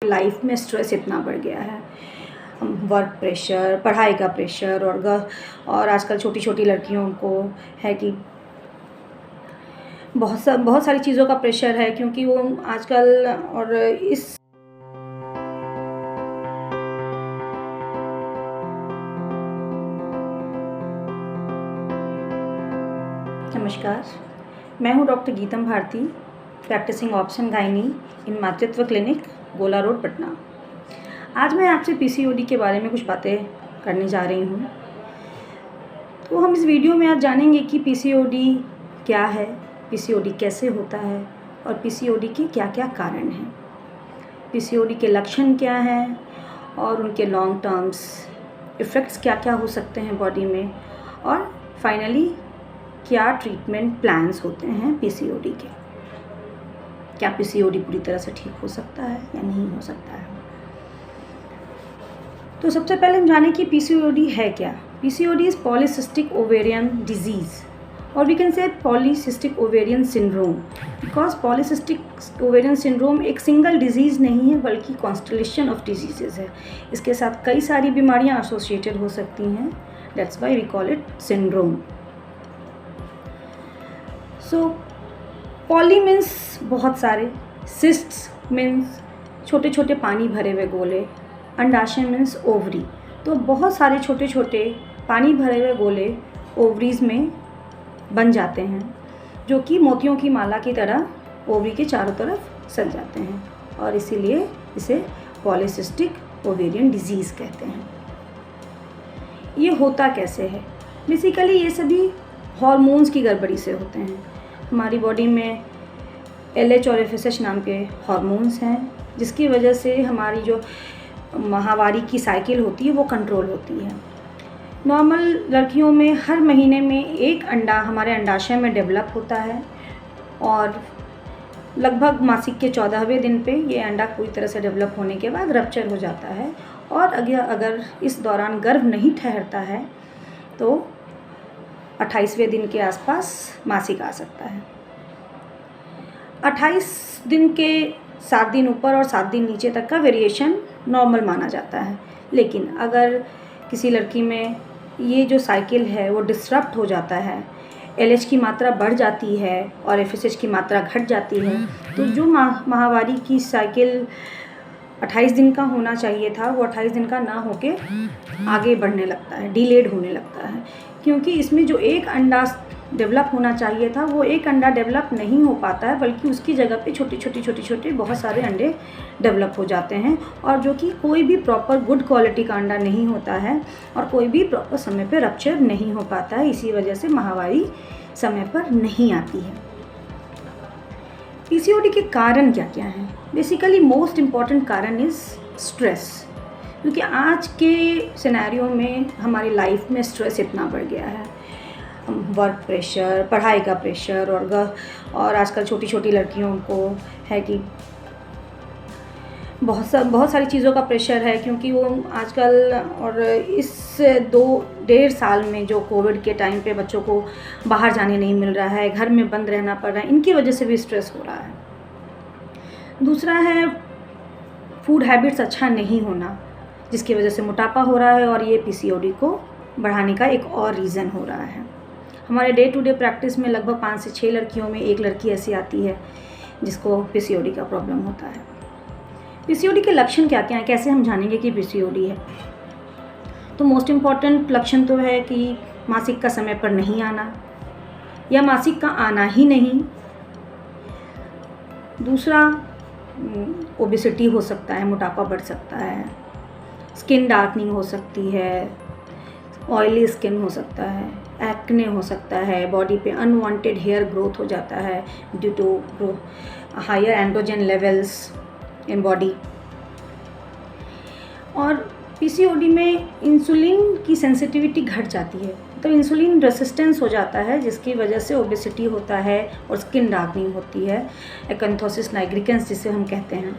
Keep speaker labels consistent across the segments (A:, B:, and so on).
A: Life में stress इतना बढ़ गया है, वर्क प्रेशर, पढ़ाई का प्रेशर और आजकल छोटी छोटी लड़कियों को है कि बहुत सारी चीज़ों का प्रेशर है, क्योंकि वो आजकल और इस नमस्कार, मैं हूँ doctor Geetam Bharati, practicing option gynae in Matritva clinic, गोला रोड, पटना। आज मैं आपसे पीसीओडी के बारे में कुछ बातें करने जा रही हूँ। तो हम इस वीडियो में आज जानेंगे कि पीसीओडी क्या है, पीसीओडी कैसे होता है और पीसीओडी के क्या क्या कारण हैं, पीसीओडी के लक्षण क्या हैं और उनके लॉन्ग टर्म्स इफ़ेक्ट्स क्या क्या हो सकते हैं बॉडी में, और फाइनली क्या ट्रीटमेंट प्लान्स होते हैं पीसीओडी के। क्या पीसीओडी पूरी तरह से ठीक हो सकता है या नहीं हो सकता है। तो सबसे पहले हम जानें कि पीसीओडी है क्या। PCOD is polycystic ovarian disease, और we can say polycystic ovarian syndrome, because polycystic ovarian syndrome एक सिंगल डिजीज़ नहीं है बल्कि कॉन्स्टलेशन ऑफ डिजीज़ है। इसके साथ कई सारी बीमारियां एसोसिएटेड हो सकती हैं, that's why we call it syndrome. So poly means बहुत सारे, सिस्ट्स मीन्स छोटे छोटे पानी भरे हुए गोले, अंडाशय मीन्स ओवरी। तो बहुत सारे छोटे छोटे पानी भरे हुए गोले ओवरीज में बन जाते हैं, जो कि मोतियों की माला की तरह ओवरी के चारों तरफ सज जाते हैं, और इसीलिए इसे पॉलीसिस्टिक ओवेरियन डिजीज़ कहते हैं। ये होता कैसे है? बेसिकली ये सभी हॉर्मोन्स की गड़बड़ी से होते हैं। हमारी बॉडी में LH और FSH नाम के हॉर्मोन्स हैं, जिसकी वजह से हमारी जो माहवारी की साइकिल होती है वो कंट्रोल होती है। नॉर्मल लड़कियों में हर महीने में एक अंडा हमारे अंडाशय में डेवलप होता है, और लगभग मासिक के 14वें दिन पे ये अंडा पूरी तरह से डेवलप होने के बाद रप्चर हो जाता है, और अगर इस दौरान गर्भ नहीं ठहरता है तो 28वें दिन के आसपास मासिक आ सकता है। 28 दिन के 7 दिन ऊपर और 7 दिन नीचे तक का वेरिएशन नॉर्मल माना जाता है, लेकिन अगर किसी लड़की में ये जो साइकिल है वो डिसरप्ट हो जाता है, LH की मात्रा बढ़ जाती है और FSH की मात्रा घट जाती है, तो जो माहवारी की साइकिल 28 दिन का होना चाहिए था वो 28 दिन का ना होके आगे बढ़ने लगता है, डिलेड होने लगता है, क्योंकि इसमें जो एक अंडा डेवलप होना चाहिए था वो एक अंडा डेवलप नहीं हो पाता है, बल्कि उसकी जगह पे छोटे छोटे बहुत सारे अंडे डेवलप हो जाते हैं, और जो कि कोई भी प्रॉपर गुड क्वालिटी का अंडा नहीं होता है और कोई भी प्रॉपर समय पे रप्चर नहीं हो पाता है। इसी वजह से माहवारी समय पर नहीं आती है। पीसीओडी के कारण क्या क्या हैं? बेसिकली मोस्ट इम्पॉर्टेंट कारण इज़ स्ट्रेस, क्योंकि आज के सिनेरियो में हमारी लाइफ में स्ट्रेस इतना बढ़ गया है, वर्क प्रेशर, पढ़ाई का प्रेशर और आजकल छोटी छोटी लड़कियों को है कि बहुत सारी चीज़ों का प्रेशर है, क्योंकि वो आजकल और इस 2-1.5 साल में जो कोविड के टाइम पे बच्चों को बाहर जाने नहीं मिल रहा है, घर में बंद रहना पड़ रहा है, इनकी वजह से भी स्ट्रेस हो रहा है। दूसरा है फूड हैबिट्स अच्छा नहीं होना, जिसकी वजह से मोटापा हो रहा है, और ये पीसीओडी को बढ़ाने का एक और रीज़न हो रहा है। हमारे डे टू डे प्रैक्टिस में लगभग 5 से 6 लड़कियों में एक लड़की ऐसी आती है जिसको पीसीओडी का प्रॉब्लम होता है। पीसीओडी के लक्षण क्या क्या हैं? कैसे हम जानेंगे कि पीसीओडी है? तो मोस्ट इम्पॉर्टेंट लक्षण तो है कि मासिक का समय पर नहीं आना, या मासिक का आना ही नहीं। दूसरा ओबेसिटी हो सकता है, मोटापा बढ़ सकता है, स्किन डार्कनिंग हो सकती है, ऑयली स्किन हो सकता है, एक्ने हो सकता है, बॉडी पे अनवांटेड हेयर ग्रोथ हो जाता है due to higher androgen levels in body, और पीसीओडी में इंसुलिन की सेंसिटिविटी घट जाती है, तो इंसुलिन रेसिस्टेंस हो जाता है, जिसकी वजह से ओबेसिटी होता है और स्किन डार्कनिंग होती है, एकैंथोसिस नाइग्रिकेंस जिसे हम कहते हैं।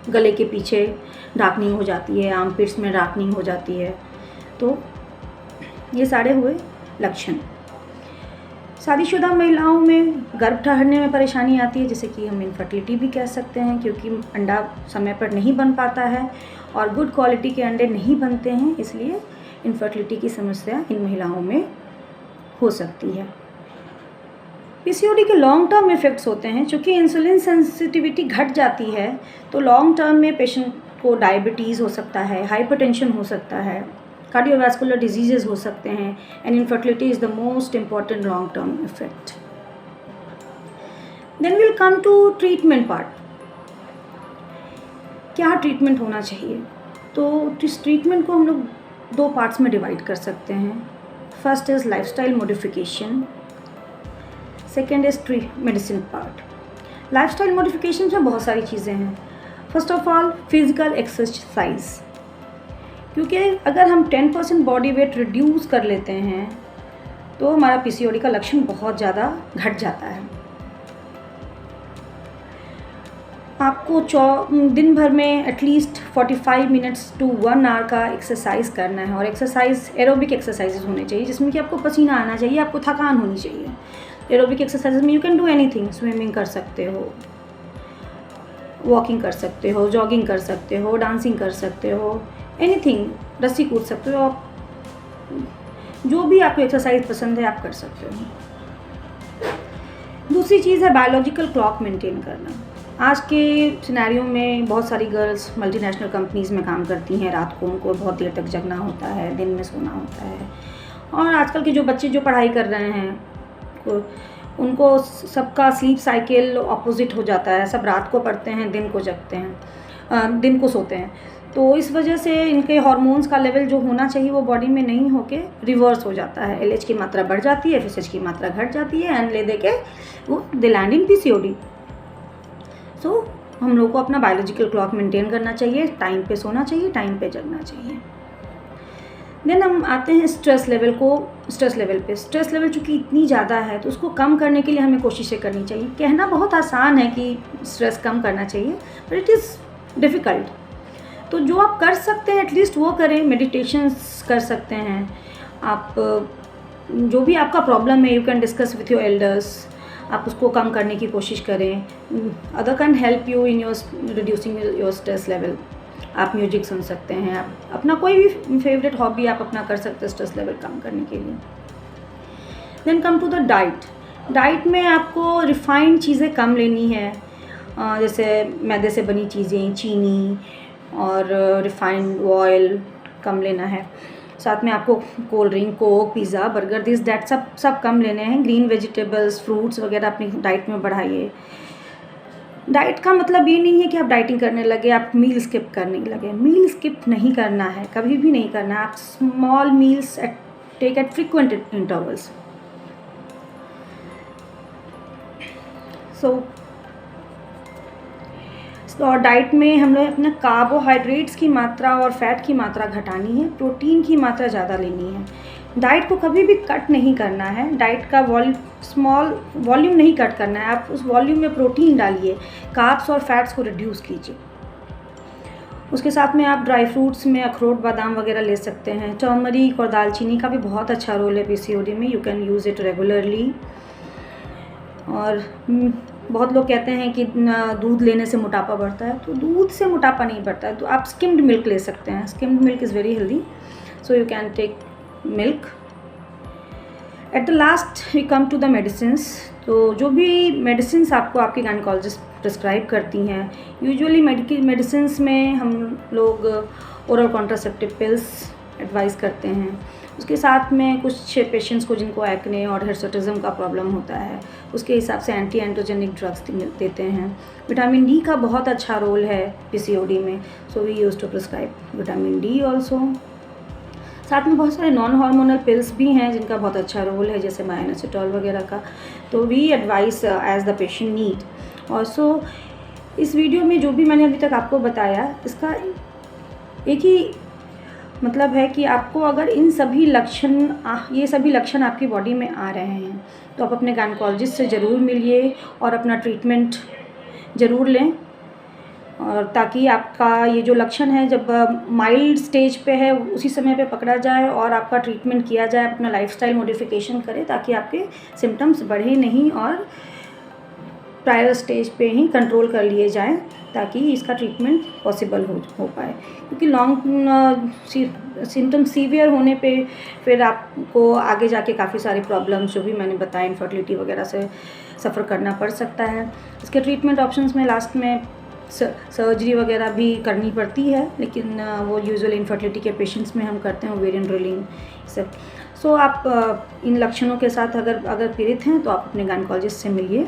A: गले के पीछे डार्कनिंग हो जाती है, आर्मपिट्स में डार्कनिंग हो जाती है। तो ये सारे हुए लक्षण। शादीशुदा महिलाओं में गर्भ ठहरने में परेशानी आती है, जिसे कि हम इनफर्टिलिटी भी कह सकते हैं, क्योंकि अंडा समय पर नहीं बन पाता है और गुड क्वालिटी के अंडे नहीं बनते हैं, इसलिए इनफर्टिलिटी की समस्या इन महिलाओं में हो सकती है। पीसीओडी के लॉन्ग टर्म इफ़ेक्ट्स होते हैं। चूँकि इंसुलिन सेंसिटिविटी घट जाती है तो लॉन्ग टर्म में पेशेंट को डायबिटीज़ हो सकता है, हाइपरटेंशन हो सकता है, कार्डियोवैस्कुलर डिजीज़ेज़ हो सकते हैं, and infertility is the most important long term effect. Then will come to treatment part. क्या ट्रीटमेंट होना चाहिए? तो इस ट्रीटमेंट को हम लोग 2 पार्ट्स में डिवाइड कर सकते हैं। First is lifestyle modification, second is medicine part. Lifestyle modification में बहुत सारी चीज़ें हैं। First of all physical exercise, क्योंकि अगर हम 10% बॉडी वेट रिड्यूस कर लेते हैं तो हमारा पीसीओडी का लक्षण बहुत ज़्यादा घट जाता है। आपको दिन भर में एटलीस्ट 45 मिनट्स टू 1 आवर का एक्सरसाइज करना है, और एक्सरसाइज एरोबिक एक्सरसाइजेज होने चाहिए जिसमें कि आपको पसीना आना चाहिए, आपको थकान होनी चाहिए। एरोबिक एक्सरसाइजेज में you can do anything, swimming कर सकते हो, वॉकिंग कर सकते हो, जॉगिंग कर सकते हो, डांसिंग कर सकते हो, एनीथिंग, रस्सी कूद सकते हो, आप जो भी आपको एक्सरसाइज पसंद है आप कर सकते हो। दूसरी चीज़ है बायोलॉजिकल क्लॉक मेंटेन करना। आज के सिनेरियो में बहुत सारी गर्ल्स मल्टीनेशनल कंपनीज़ में काम करती हैं, रात को उनको बहुत देर तक जगना होता है, दिन में सोना होता है, और आजकल के जो बच्चे जो पढ़ाई कर रहे हैं उनको सबका स्लीप साइकिल ऑपोजिट हो जाता है। सब रात को पढ़ते हैं, दिन को जगते हैं, दिन को सोते हैं। तो इस वजह से इनके हार्मोन्स का लेवल जो होना चाहिए वो बॉडी में नहीं होके रिवर्स हो जाता है। एलएच की मात्रा बढ़ जाती है, एफएसएच की मात्रा घट जाती है, एंड ले दे के वो दे लैंड इन पीसीओडी। सो हम लोग को अपना बायोलॉजिकल क्लॉक मेंटेन करना चाहिए, टाइम पे सोना चाहिए, टाइम पे जगना चाहिए। देन हम आते हैं स्ट्रेस लेवल पे। स्ट्रेस लेवल चूँकि इतनी ज़्यादा है तो उसको कम करने के लिए हमें कोशिशें करनी चाहिए। कहना बहुत आसान है कि स्ट्रेस कम करना चाहिए, बट इट इज़ डिफ़िकल्ट। तो जो आप कर सकते हैं एटलीस्ट वो करें। मेडिटेशंस कर सकते हैं आप, जो भी आपका प्रॉब्लम है you can discuss with your elders, आप उसको कम करने की कोशिश करें। Other can help you in your reducing your stress level. आप म्यूजिक सुन सकते हैं, आप अपना कोई भी फेवरेट हॉबी आप अपना कर सकते हैं स्ट्रेस लेवल कम करने के लिए। Then come to the diet में आपको रिफाइंड चीज़ें कम लेनी है, जैसे मैदे से बनी चीज़ें, चीनी और रिफाइंड ऑयल कम लेना है। साथ में आपको cold drink, Coke, pizza, burger, this that सब कम लेने हैं। ग्रीन वेजिटेबल्स, फ्रूट्स वगैरह अपनी डाइट में बढ़ाइए। डाइट का मतलब ये नहीं है कि आप डाइटिंग करने लगे, आप मील स्किप करने लगे। मील स्किप नहीं करना है, कभी भी नहीं करना है। आप small meals take at frequent intervals. और डाइट में हम लोग अपना कार्बोहाइड्रेट्स की मात्रा और फैट की मात्रा घटानी है, प्रोटीन की मात्रा ज़्यादा लेनी है। डाइट को कभी भी कट नहीं करना है, डाइट का स्मॉल वॉल्यूम नहीं कट करना है, आप उस वॉल्यूम में प्रोटीन डालिए, कार्ब्स और फैट्स को रिड्यूस कीजिए। उसके साथ में आप ड्राई फ्रूट्स में अखरोट, बादाम वगैरह ले सकते हैं। टर्मरिक और दालचीनी का भी बहुत अच्छा रोल है पीसीओडी में, you can use it regularly. और बहुत लोग कहते हैं कि दूध लेने से मोटापा बढ़ता है, तो दूध से मोटापा नहीं बढ़ता है। तो आप स्किम्ड मिल्क ले सकते हैं, skimmed milk is very healthy, so you can take milk. At the last we come to the medicines. तो जो भी मेडिसिन्स आपको आपकी गायनेकोलॉजिस्ट प्रिस्क्राइब करती हैं, यूजुअली मेडिसिन्स में हम लोग ओरल कॉन्ट्रासेप्टिव पिल्स एडवाइस करते हैं। उसके साथ में कुछ पेशेंट्स को जिनको एक्ने और हिर्सुटिज्म का प्रॉब्लम होता है, उसके हिसाब से एंटी एंड्रोजेनिक ड्रग्स देते हैं। विटामिन डी का बहुत अच्छा रोल है पीसीओडी में, so we use to prescribe vitamin D also. साथ में बहुत सारे नॉन हार्मोनल पिल्स भी हैं जिनका बहुत अच्छा रोल है, जैसे माइनोसिटोल वगैरह का। तो we advise as the patient need. Also इस वीडियो में जो भी मैंने अभी तक आपको बताया, इसका एक ही मतलब है कि आपको अगर ये सभी लक्षण आपकी बॉडी में आ रहे हैं तो आप अपने गायनेकोलॉजिस्ट से ज़रूर मिलिए और अपना ट्रीटमेंट ज़रूर लें। और ताकि आपका ये जो लक्षण है जब माइल्ड स्टेज पे है उसी समय पे पकड़ा जाए और आपका ट्रीटमेंट किया जाए, अपना लाइफस्टाइल मॉडिफिकेशन करें ताकि आपके सिम्टम्स बढ़े नहीं और प्रायर स्टेज पे ही कंट्रोल कर लिए जाएं ताकि इसका ट्रीटमेंट पॉसिबल हो पाए। क्योंकि लॉन्ग सिम्टम सीवियर होने पे फिर आपको आगे जाके काफ़ी सारी प्रॉब्लम्स जो भी मैंने बताया इनफर्टिलिटी वगैरह से सफ़र करना पड़ सकता है। इसके ट्रीटमेंट ऑप्शंस में लास्ट में सर्जरी वगैरह भी करनी पड़ती है, लेकिन वो यूजुअल इनफर्टिलिटी के पेशेंट्स में हम करते हैं ओवेरियन ड्रिलिंग सब। सो आप इन लक्षणों के साथ अगर पीड़ित हैं तो आप अपने गायनेकोलॉजिस्ट से मिलिए।